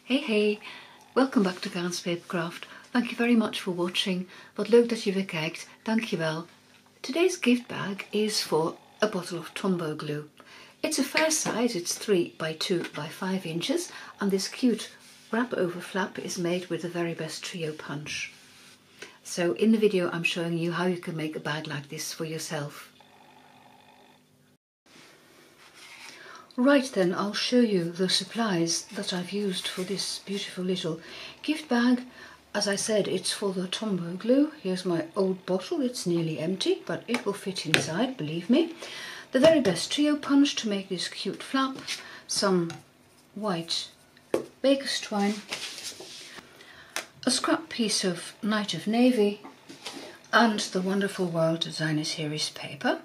Hey, welkom back to Karen's Papercraft. Thank you very much for watching. Wat leuk dat je weer kijkt. Dankjewel. Today's gift bag is for a bottle of Tombow glue. It's a fair size, it's 3 by 2 by 5 inches, and this cute wrap over flap is made with the very best trio punch. So in the video I'm showing you how you can make a bag like this for yourself. Right then, I'll show you the supplies that I've used for this beautiful little gift bag. As I said, it's for the Tombow glue. Here's my old bottle, it's nearly empty, but it will fit inside, believe me. The very best trio punch to make this cute flap, some white baker's twine, a scrap piece of Night of Navy, and the wonderful World Designer Series paper.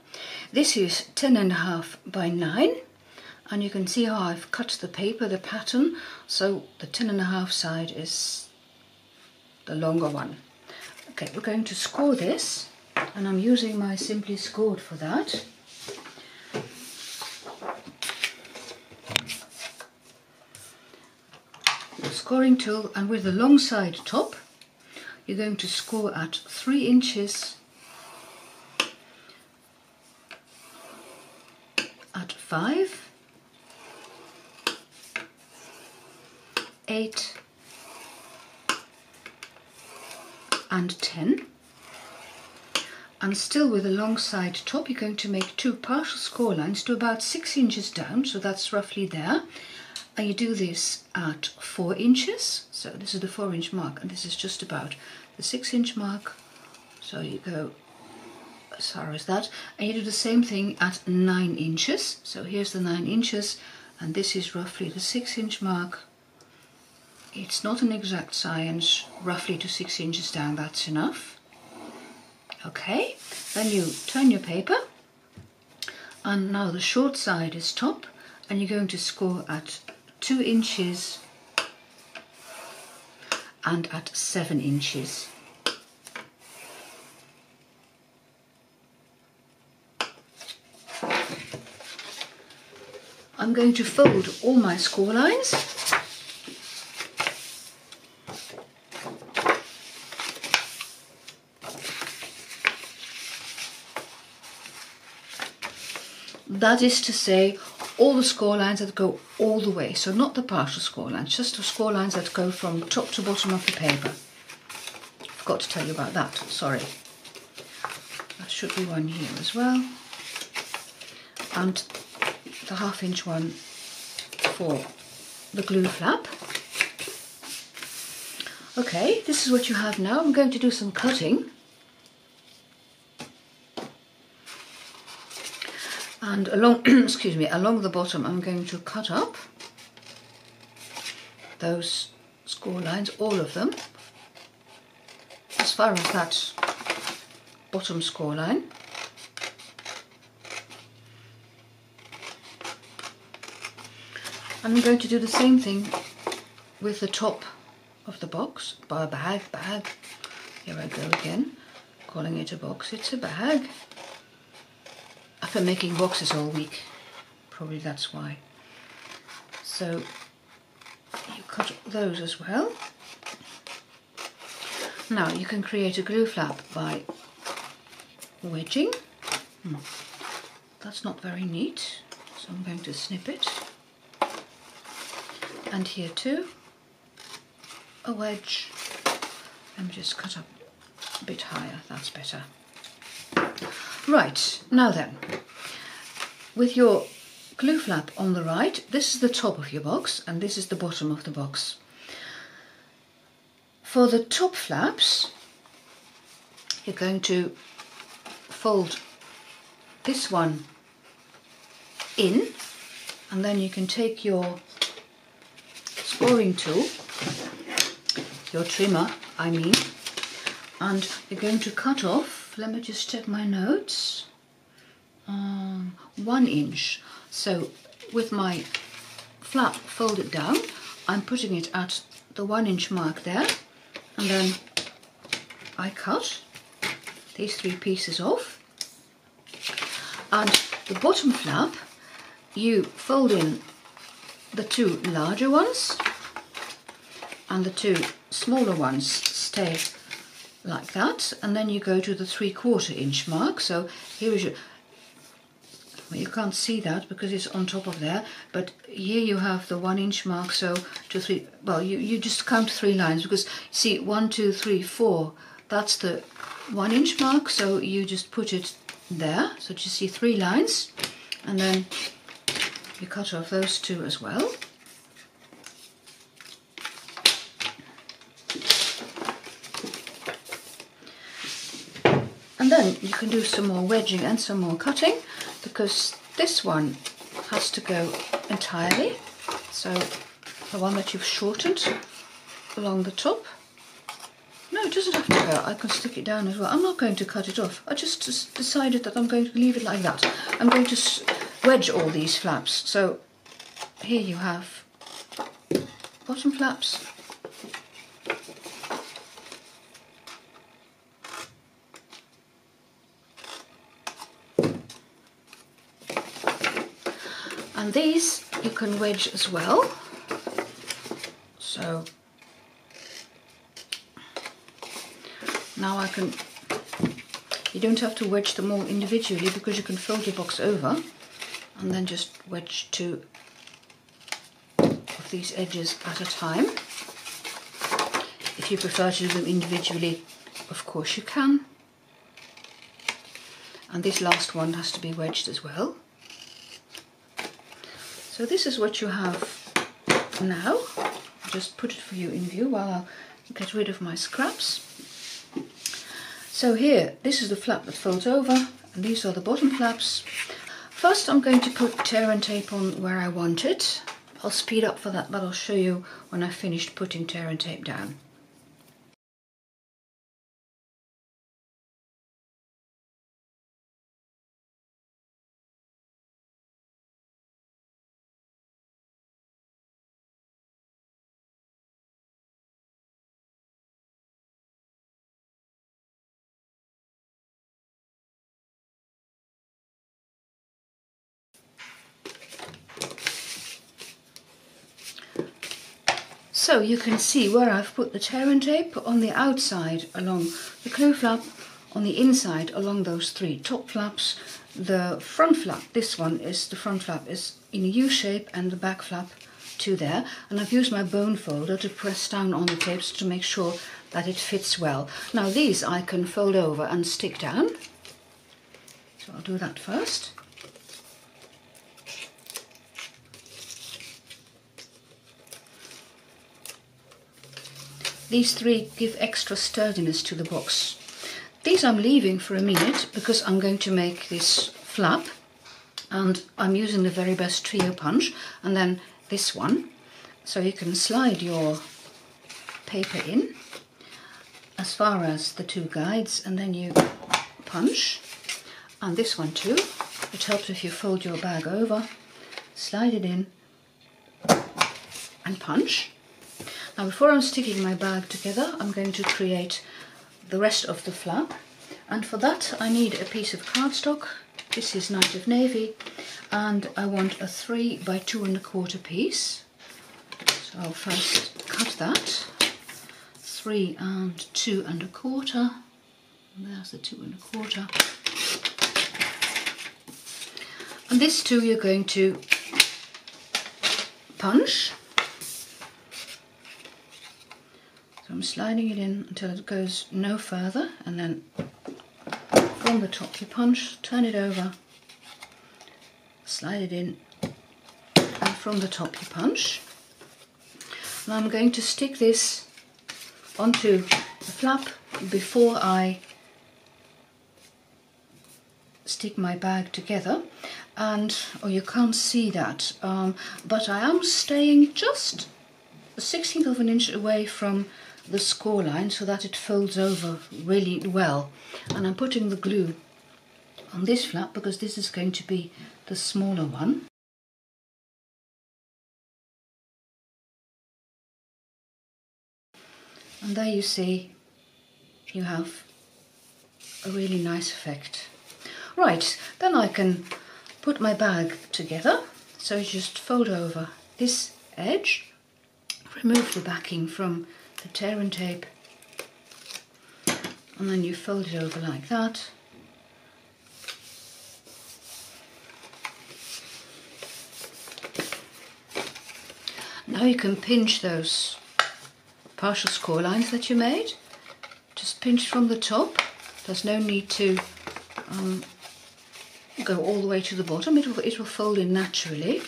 This is 10.5 by 9. And you can see how I've cut the paper, the pattern, so the 10.5 side is the longer one. Okay, we're going to score this, and I'm using my Simply Scored for that. The scoring tool, and with the long side top, you're going to score at 3 inches, at 5, 8 and 10, and still with a long side top you're going to make 2 partial score lines to about 6 inches down, so that's roughly there, and you do this at 4 inches, so this is the 4-inch mark and this is just about the 6-inch mark, so you go as far as that, and you do the same thing at 9 inches, so here's the 9 inches and this is roughly the 6-inch mark. It's not an exact science, roughly to 6 inches down, that's enough. Okay, then you turn your paper, and now the short side is top, and you're going to score at 2 inches and at 7 inches. I'm going to fold all my score lines. That is to say, all the score lines that go all the way, so not the partial score lines, just the score lines that go from top to bottom of the paper. Forgot to tell you about that, sorry. There should be one here as well. And the 1/2-inch one for the glue flap. Okay, this is what you have now. I'm going to do some cutting. And along, along the bottom I'm going to cut up those score lines, all of them, as far as that bottom score line. And I'm going to do the same thing with the top of the box, bag, here I go again, calling it a box, it's a bag. I've been making boxes all week, probably that's why. So you cut those as well. Now you can create a glue flap by wedging. That's not very neat, so I'm going to snip it. And here too, a wedge. Let me just cut up a bit higher, that's better. Right, now then, with your glue flap on the right, this is the top of your box and this is the bottom of the box. For the top flaps, you're going to fold this one in, and then you can take your scoring tool, your trimmer I mean, and you're going to cut off, let me just check my notes, 1 inch. So with my flap folded down, I'm putting it at the 1-inch mark there, and then I cut these 3 pieces off, and the bottom flap you fold in the 2 larger ones and the two smaller ones stay like that, and then you go to the 3/4 inch mark. So here is your, well, you can't see that because it's on top of there, but here you have the 1 inch mark, so 2, 3, well, you just count 3 lines, because see, 1, 2, 3, 4, that's the 1 inch mark, so you just put it there, so you see 3 lines, and then you cut off those 2 as well. And then you can do some more wedging and some more cutting, because this one has to go entirely. So the one that you've shortened along the top. No, it doesn't have to go. I can stick it down as well. I'm not going to cut it off. I just decided that I'm going to leave it like that. I'm going to wedge all these flaps. So here you have bottom flaps. And these you can wedge as well. So now you don't have to wedge them all individually, because you can fold your box over and then just wedge 2 of these edges at a time. If you prefer to do them individually, of course you can. And this last one has to be wedged as well. So this is what you have now. I'll just put it for you in view while I'll get rid of my scraps. So here, this is the flap that folds over, and these are the bottom flaps. First I'm going to put tear and tape on where I want it. I'll speed up for that, but I'll show you when I've finished putting tear and tape down. So you can see where I've put the tear and tape on the outside along the clue flap, on the inside along those 3 top flaps. The front flap, this one is, the front flap is in a U shape, and the back flap to there. And I've used my bone folder to press down on the tapes to make sure that it fits well. Now these I can fold over and stick down. So I'll do that first. These 3 give extra sturdiness to the box. These I'm leaving for a minute because I'm going to make this flap, and I'm using the Very Best Trio punch, and then this one. So you can slide your paper in as far as the 2 guides, and then you punch. And this one too. It helps if you fold your bag over, slide it in and punch. Now before I'm sticking my bag together, I'm going to create the rest of the flap, and for that I need a piece of cardstock. This is Night of Navy, and I want a 3 by 2 1/4 piece. So I'll first cut that, 3 and 2 1/4. There's the 2 1/4. And this too you're going to punch. So I'm sliding it in until it goes no further, and then from the top you punch, turn it over, slide it in, and from the top you punch. And I'm going to stick this onto the flap before I stick my bag together. And you can't see that, but I am staying just a 1/16 of an inch away from the score line so that it folds over really well. And I'm putting the glue on this flap because this is going to be the smaller one. And there you see you have a really nice effect. Right, then I can put my bag together. So just fold over this edge, remove the backing from the tear and tape, and then you fold it over like that. Now you can pinch those partial score lines that you made. Just pinch from the top. There's no need to go all the way to the bottom. It will fold in naturally.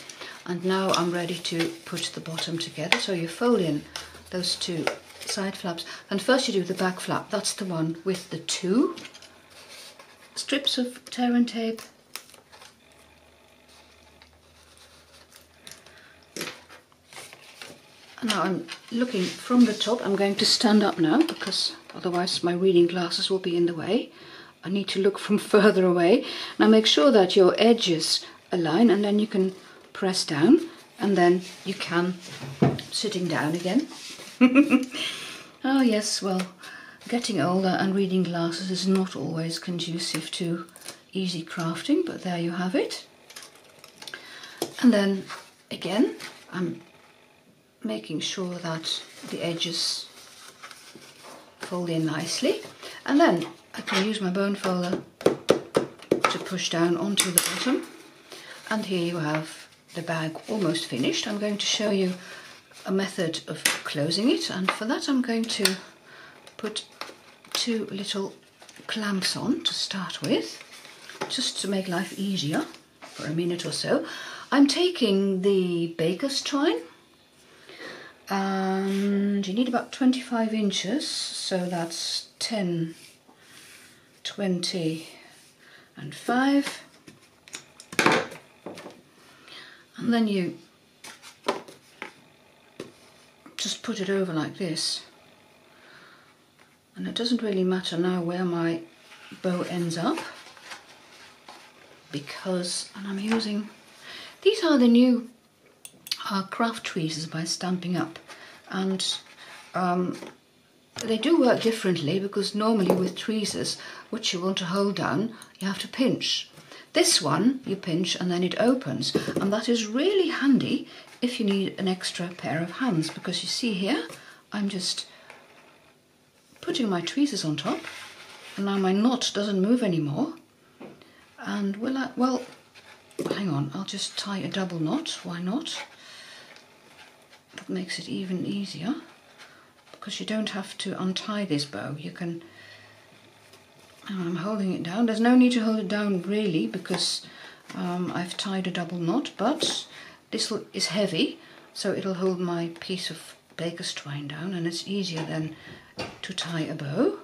And now I'm ready to put the bottom together. So you fold in those two side flaps. And first you do the back flap. That's the one with the 2 strips of tear and tape. Now I'm looking from the top. I'm going to stand up now because otherwise my reading glasses will be in the way. I need to look from further away. Now make sure that your edges align, and then you can press down, and then you can sitting down again. Oh yes, well, getting older and reading glasses is not always conducive to easy crafting, but there you have it. And then again, I'm making sure that the edges fold in nicely, and then I can use my bone folder to push down onto the bottom, and here you have the bag almost finished. I'm going to show you a method of closing it, and for that I'm going to put 2 little clamps on to start with, just to make life easier for a minute or so. I'm taking the baker's twine, and you need about 25 inches, so that's 10, 20 and 5, and then you just put it over like this, and it doesn't really matter now where my bow ends up, because, and I'm using, these are the new craft tweezers by Stampin' Up, and they do work differently, because normally with tweezers, which you want to hold down, you have to pinch. This one you pinch and then it opens, and that is really handy if you need an extra pair of hands, because you see here I'm just putting my tweezers on top, and now my knot doesn't move anymore. And well, hang on, I'll just tie a double knot, why not? That makes it even easier, because you don't have to untie this bow. You can, I'm holding it down. There's no need to hold it down really, because I've tied a double knot, but this is heavy, so it'll hold my piece of baker's twine down, and it's easier then to tie a bow.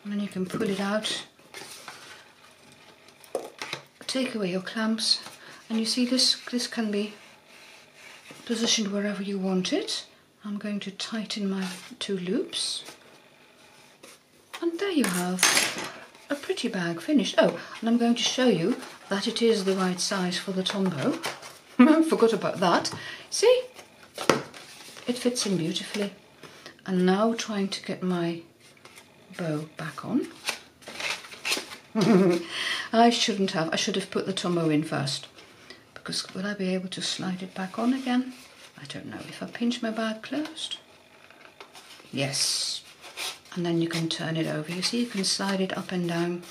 And then you can pull it out, take away your clamps, and you see this can be positioned wherever you want it. I'm going to tighten my 2 loops, and there you have a pretty bag finished. Oh, and I'm going to show you that it is the right size for the Tombow. I forgot about that. See? It fits in beautifully. And now trying to get my bow back on. I should have put the Tombow in first, because will I be able to slide it back on again? I don't know. If I pinch my bag closed, yes, and then you can turn it over. You see, you can slide it up and down.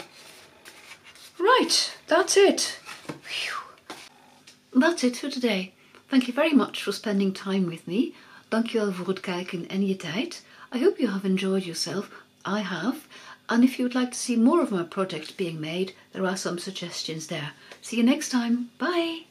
Right, that's it. Whew. That's it for today. Thank you very much for spending time with me. Dank je wel voor het kijken en je tijd. I hope you have enjoyed yourself. I have. And if you would like to see more of my projects being made, there are some suggestions there. See you next time. Bye!